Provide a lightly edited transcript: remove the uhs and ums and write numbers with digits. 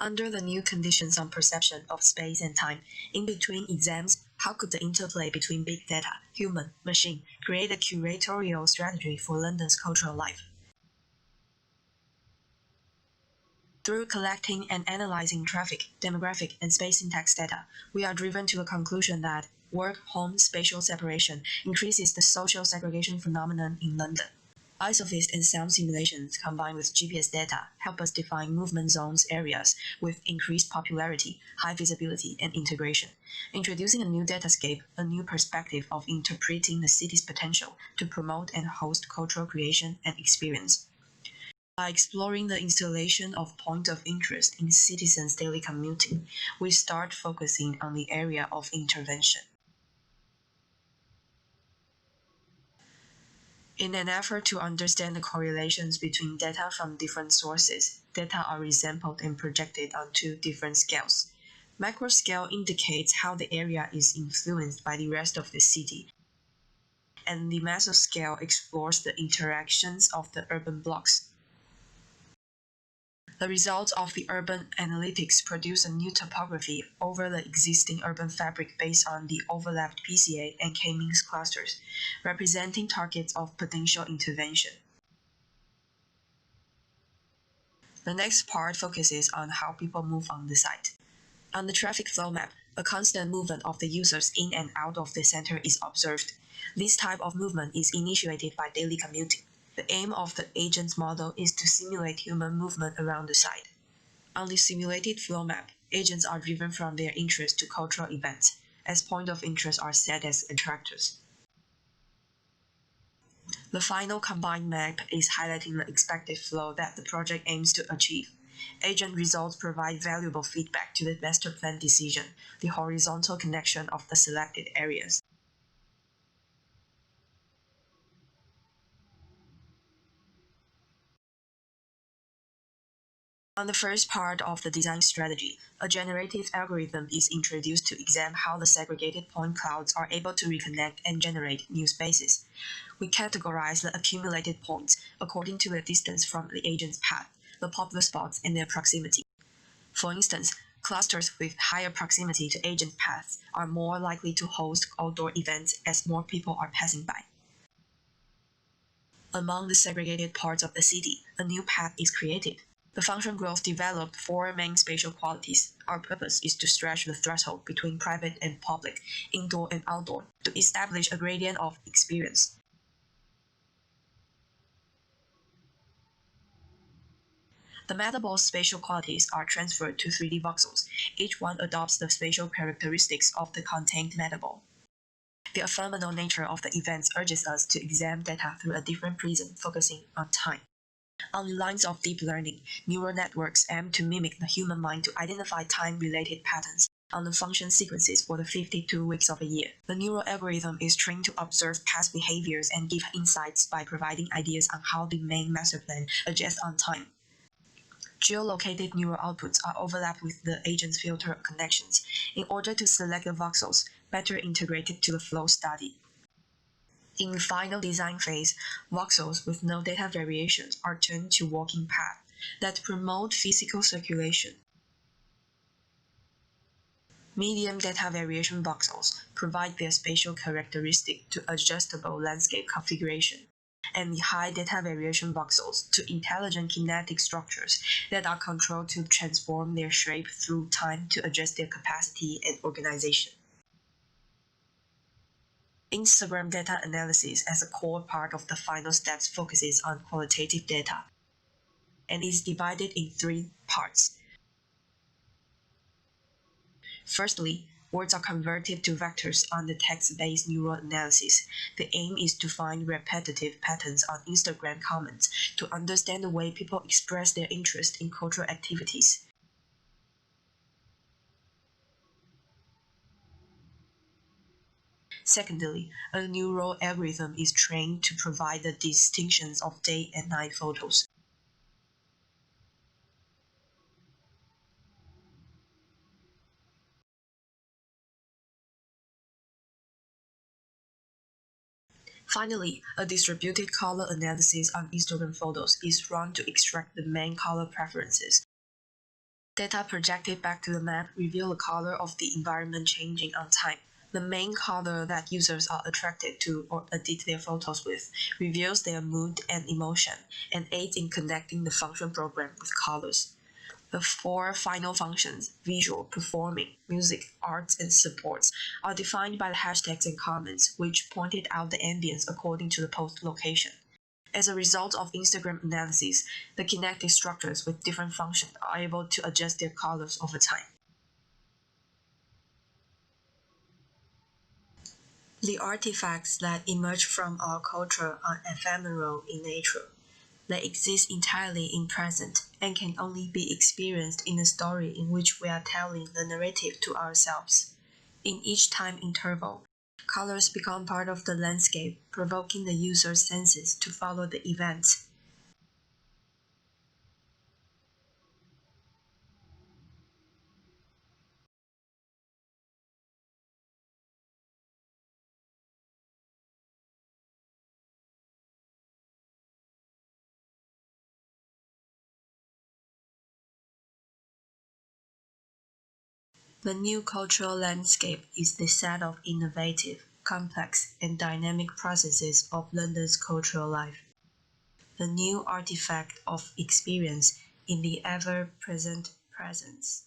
Under the new conditions on perception of space and time, in between exams, how could the interplay between big data, human, machine, create a curatorial strategy for London's cultural life? Through collecting and analyzing traffic, demographic, and space syntax data, we are driven to the conclusion that work-home spatial separation increases the social segregation phenomenon in London. Isofist and sound simulations combined with GPS data help us define movement zones areas with increased popularity, high visibility, and integration, introducing a new datascape, a new perspective of interpreting the city's potential to promote and host cultural creation and experience. By exploring the installation of points of interest in citizens' daily commuting, we start focusing on the area of intervention. In an effort to understand the correlations between data from different sources, data are resampled and projected on two different scales. Macro scale indicates how the area is influenced by the rest of the city, and the meso scale explores the interactions of the urban blocks. The results of the urban analytics produce a new topography over the existing urban fabric based on the overlapped PCA and K-means clusters, representing targets of potential intervention. The next part focuses on how people move on the site. On the traffic flow map, a constant movement of the users in and out of the center is observed. This type of movement is initiated by daily commuting. The aim of the agent's model is to simulate human movement around the site. On the simulated flow map, agents are driven from their interest to cultural events, as points of interest are set as attractors. The final combined map is highlighting the expected flow that the project aims to achieve. Agent results provide valuable feedback to the master plan decision, the horizontal connection of the selected areas. On the first part of the design strategy, a generative algorithm is introduced to examine how the segregated point clouds are able to reconnect and generate new spaces. We categorize the accumulated points according to the distance from the agent's path, the popular spots, and their proximity. For instance, clusters with higher proximity to agent paths are more likely to host outdoor events as more people are passing by. Among the segregated parts of the city, a new path is created. The function growth developed four main spatial qualities. Our purpose is to stretch the threshold between private and public, indoor and outdoor, to establish a gradient of experience. The metabolic spatial qualities are transferred to 3D voxels. Each one adopts the spatial characteristics of the contained metabol. The ephemeral nature of the events urges us to examine data through a different prism, focusing on time. On the lines of deep learning, neural networks aim to mimic the human mind to identify time-related patterns on the function sequences for the 52 weeks of a year. The neural algorithm is trained to observe past behaviors and give insights by providing ideas on how the main master plan adjusts on time. Geolocated neural outputs are overlapped with the agent's filter connections in order to select the voxels better integrated to the flow study. In the final design phase, voxels with no data variations are turned to walking paths that promote physical circulation. Medium data variation voxels provide their spatial characteristic to adjustable landscape configuration, and the high data variation voxels to intelligent kinetic structures that are controlled to transform their shape through time to adjust their capacity and organization. Instagram data analysis as a core part of the final steps focuses on qualitative data and is divided in three parts. Firstly, words are converted to vectors on the text-based neural analysis. The aim is to find repetitive patterns on Instagram comments to understand the way people express their interest in cultural activities. Secondly, a neural algorithm is trained to provide the distinctions of day and night photos. Finally, a distributed color analysis on Instagram photos is run to extract the main color preferences Data projected back to the map reveal the color of the environment changing on time. The main color that users are attracted to or edit their photos with reveals their mood and emotion and aids in connecting the function program with colors. The four final functions, visual, performing, music, arts, and supports, are defined by the hashtags and comments, which pointed out the ambience according to the post location. As a result of Instagram analysis, the kinetic structures with different functions are able to adjust their colors over time. The artifacts that emerge from our culture are ephemeral in nature. They exist entirely in present and can only be experienced in the story in which we are telling the narrative to ourselves. In each time interval, colors become part of the landscape, provoking the user's senses to follow the events. The new cultural landscape is the set of innovative, complex, and dynamic processes of London's cultural life. The new artifact of experience in the ever-present presence.